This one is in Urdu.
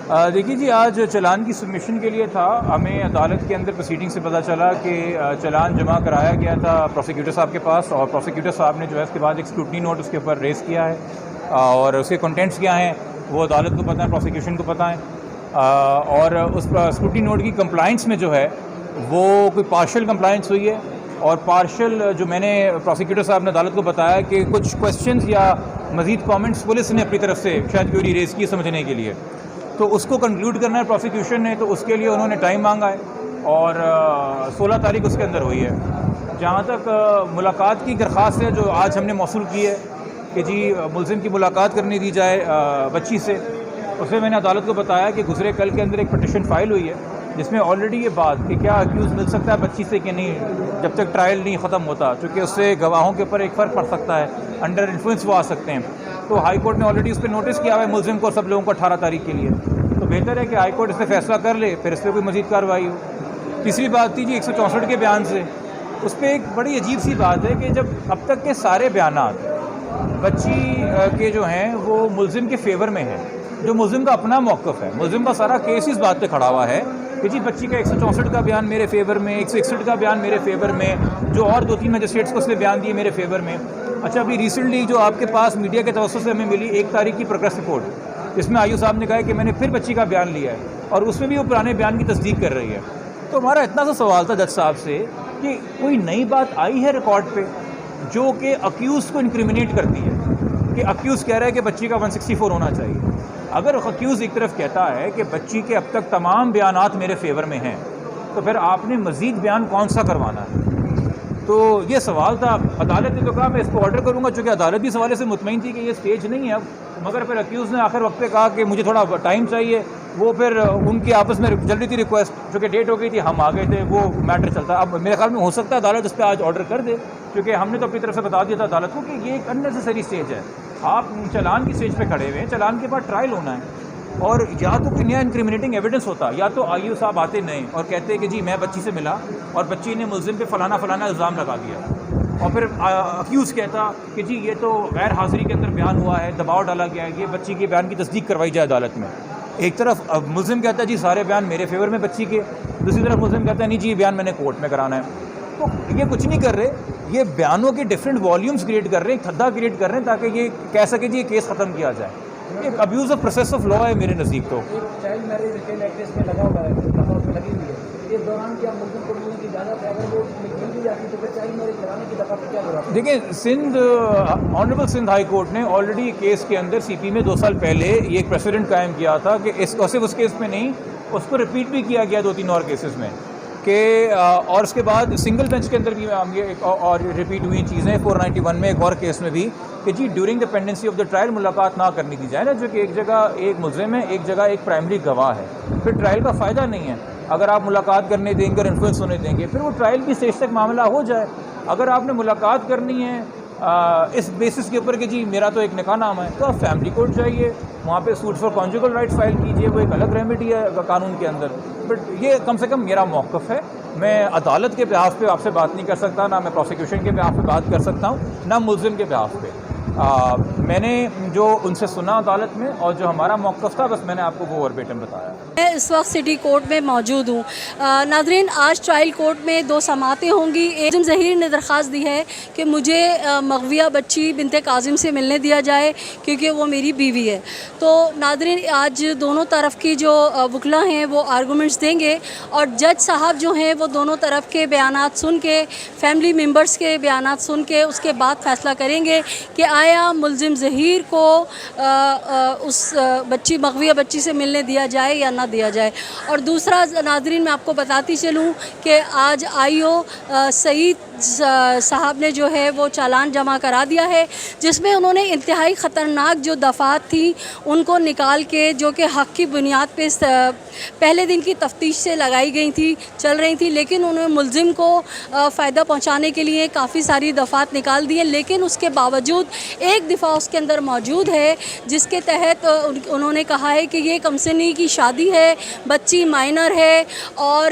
دیکھیے جی، آج چالان کی سبمیشن کے لیے تھا. ہمیں عدالت کے اندر پروسیڈنگ سے پتہ چلا کہ چالان جمع کرایا گیا تھا پروسیکیوٹر صاحب کے پاس، اور پروسیکیوٹر صاحب نے جو ہے اس کے بعد ایک اسکروٹنی نوٹ اس کے اوپر ریز کیا ہے، اور اس کے کنٹینٹس کیا ہیں وہ عدالت کو پتہ ہے، پروسیکیوشن کو پتہ ہے. اور اس اسکروٹنی نوٹ کی کمپلائنس میں جو ہے وہ کوئی پارشل کمپلائنس ہوئی ہے، اور پارشل جو میں نے پروسیکیوٹر صاحب نے عدالت کو بتایا کہ کچھ کویسچنز یا مزید کامنٹس پولیس نے اپنی طرف سے شاید کیوری ریز کی سمجھنے کے لیے، تو اس کو کنکلوڈ کرنا ہے پروسیکیوشن نے، تو اس کے لیے انہوں نے ٹائم مانگا ہے، اور 16 تاریخ اس کے اندر ہوئی ہے. جہاں تک ملاقات کی درخواست ہے جو آج ہم نے موصول کی ہے کہ جی ملزم کی ملاقات کرنے دی جائے بچی سے، اس میں نے عدالت کو بتایا کہ گزرے کل کے اندر ایک پٹیشن فائل ہوئی ہے جس میں آلریڈی یہ بات کہ کیا اکیوز مل سکتا ہے بچی سے کہ نہیں جب تک ٹرائل نہیں ختم ہوتا، چونکہ اس سے گواہوں کے اوپر ایک فرق پڑ سکتا ہے، انڈر انفلوئنس وہ آ سکتے ہیں. تو ہائی کورٹ نے آلریڈی اس پہ نوٹس کیا ہوا ہے ملزم کو، سب لوگوں کو 18 تاریخ کے لیے. تو بہتر ہے کہ ہائی کورٹ اس پہ فیصلہ کر لے، پھر اس پہ کوئی مزید کارروائی ہو. تیسری بات تھی جی 164 کے بیان سے، اس پہ ایک بڑی عجیب سی بات ہے کہ جب اب تک کے سارے بیانات بچی کے جو ہیں وہ ملزم کے فیور میں ہیں، جو ملزم کا اپنا موقف ہے، ملزم کا سارا کیس اس بات پہ کھڑا ہوا ہے کہ جی بچی کا 164 کا بیان میرے فیور میں، 161 کا بیان میرے فیور میں، جو اور 2-3 مجسٹریٹس کو اس نے بیان دیے میرے فیور میں. اچھا، ابھی ریسنٹلی جو آپ کے پاس میڈیا کے توسط سے ہمیں ملی 1 تاریخ کی پروگریس رپورٹ، جس میں آئی او صاحب نے کہا ہے کہ میں نے پھر بچی کا بیان لیا ہے، اور اس میں بھی وہ پرانے بیان کی تصدیق کر رہی ہے. تو ہمارا اتنا سا سوال تھا جج صاحب سے کہ کوئی نئی بات آئی ہے ریکارڈ پہ جو کہ اکیوز کو انکریمنیٹ کرتی ہے، کہ اکیوز کہہ رہا ہے کہ بچی کا 164 ہونا چاہیے. اگر اکیوز ایک طرف کہتا ہے کہ بچی کے اب تک تمام بیانات میرے فیور میں ہیں، تو پھر آپ نے مزید بیان کون سا کروانا ہے؟ تو یہ سوال تھا. عدالت نے تو کہا میں اس کو آرڈر کروں گا، چونکہ عدالت بھی اس حوالے سے مطمئن تھی کہ یہ سٹیج نہیں ہے اب، مگر پھر اکیوز نے آخر وقت پہ کہا کہ مجھے تھوڑا ٹائم چاہیے. وہ پھر ان کی آپس میں چل رہی تھی ریکویسٹ، چونکہ ڈیٹ ہو گئی تھی، ہم آ گئے تھے، وہ میٹر چلتا. اب میرے خیال میں ہو سکتا ہے عدالت اس پہ آج آرڈر کر دے، کیونکہ ہم نے تو اپنی طرف سے بتا دیا تھا عدالت کو کہ یہ ایک اننیسیسری سٹیج ہے. آپ چالان کی سٹیج پہ کھڑے ہوئے ہیں، چالان کے بعد ٹرائل ہونا ہے، اور یا تو کوئی نیا انکریمنیٹنگ ایویڈنس ہوتا، یا تو آئی او صاحب آتے نئے اور کہتے کہ جی میں بچی سے ملا اور بچی نے ملزم پہ فلانا فلانا الزام لگا دیا، اور پھر اکیوز کہتا کہ جی یہ تو غیر حاضری کے اندر بیان ہوا ہے، دباؤ ڈالا گیا ہے، یہ بچی کے بیان کی تصدیق کروائی جائے عدالت میں. ایک طرف ملزم کہتا ہے جی سارے بیان میرے فیور میں بچی کے، دوسری طرف ملزم کہتا ہے نہیں جی یہ بیان میں نے کورٹ میں کرانا ہے. تو یہ کچھ نہیں کر رہے، یہ بیانوں کے ڈفرینٹ والیومز کریٹ کر رہے ہیں، تھدا کریٹ کر رہے ہیں تاکہ یہ کہہ سکے جی یہ کیس ختم کیا جائے. ایک abuse of process of law ہے میرے نزدیک. تو چائلڈ میرج ریٹیل ایکٹ اس میں لگا ہوا ہے، اس میں لگی ہوئی ہے. اس دوران کیا ملزم کو ملنے کی اجازت ہے؟ اگر وہ مل بھی جاتی تو پھر چائلڈ میرج کرانے کی دفعہ کیا ضرورت ہے؟ دیکھیں، Sindh honourable Sindh high court نے آلریڈی کیس کے اندر سی پی میں 2 سال پہلے یہ ایک پریسیڈنٹ قائم کیا تھا کہ صرف اس کیس میں نہیں، اس کو ریپیٹ بھی کیا گیا 2-3 اور کیسز میں کہ اور اس کے بعد سنگل بینچ کے اندر بھی یہ اور ریپیٹ ہوئی چیزیں 491 میں ایک اور کیس میں بھی کہ جی during the pendency of the trial ملاقات نہ کرنی دی جائے نا، جو کہ ایک جگہ ایک ملزم ہے، ایک جگہ ایک پرائمری گواہ ہے، پھر ٹرائل کا فائدہ نہیں ہے. اگر آپ ملاقات کرنے دیں گے اور انفلوئنس ہونے دیں گے، پھر وہ ٹرائل کی اسٹیج تک معاملہ ہو جائے. اگر آپ نے ملاقات کرنی ہے اس بیسس کے اوپر کہ جی میرا تو ایک نکاح نامہ ہے، تو آپ فیملی کورٹ جائیے، وہاں پہ سوٹ فار کانجوگل رائٹس فائل کیجیے، وہ ایک الگ ریمیڈی ہے قانون کے اندر. بٹ یہ کم سے کم میرا موقف ہے. میں عدالت کے بحاف پہ آپ سے بات نہیں کر سکتا، نہ میں پروسیکیوشن کے بحاف پہ بات کر سکتا ہوں، نہ ملزم کے بحاف پہ. میں نے جو ان سے سنا عدالت میں اور جو ہمارا موقف تھا، بس میں نے آپ کو وہ وربیٹم بتایا. میں اس وقت سٹی کورٹ میں موجود ہوں. ناظرین، آج ٹرائل کورٹ میں 2 سماعتیں ہوں گی. ملزم ظہیر نے درخواست دی ہے کہ مجھے مغویہ بچی بنت کاظم سے ملنے دیا جائے کیونکہ وہ میری بیوی ہے. تو ناظرین، آج دونوں طرف کی جو وکلا ہیں وہ آرگومنٹس دیں گے، اور جج صاحب جو ہیں وہ دونوں طرف کے بیانات سن کے، فیملی ممبرس کے بیانات سن کے اس کے بعد فیصلہ کریں گے کہ آیا ملزم ظہیر کو اس مغویہ بچی سے ملنے دیا جائے یا نہ دیا جائے. اور دوسرا ناظرین، میں آپ کو بتاتی چلوں کہ آج آئی او سعید صاحب نے جو ہے وہ چالان جمع کرا دیا ہے، جس میں انہوں نے انتہائی خطرناک جو دفعات تھیں ان کو نکال کے، جو کہ حق کی بنیاد پہ پہلے دن کی تفتیش سے لگائی گئی تھی، چل رہی تھی، لیکن انہوں نے ملزم کو فائدہ پہنچانے کے لیے کافی ساری دفعات نکال دی ہیں. لیکن اس کے باوجود ایک دفعہ اس کے اندر موجود ہے جس کے تحت انہوں نے کہا ہے کہ یہ کم سنی کی شادی ہے، بچی مائنر ہے، اور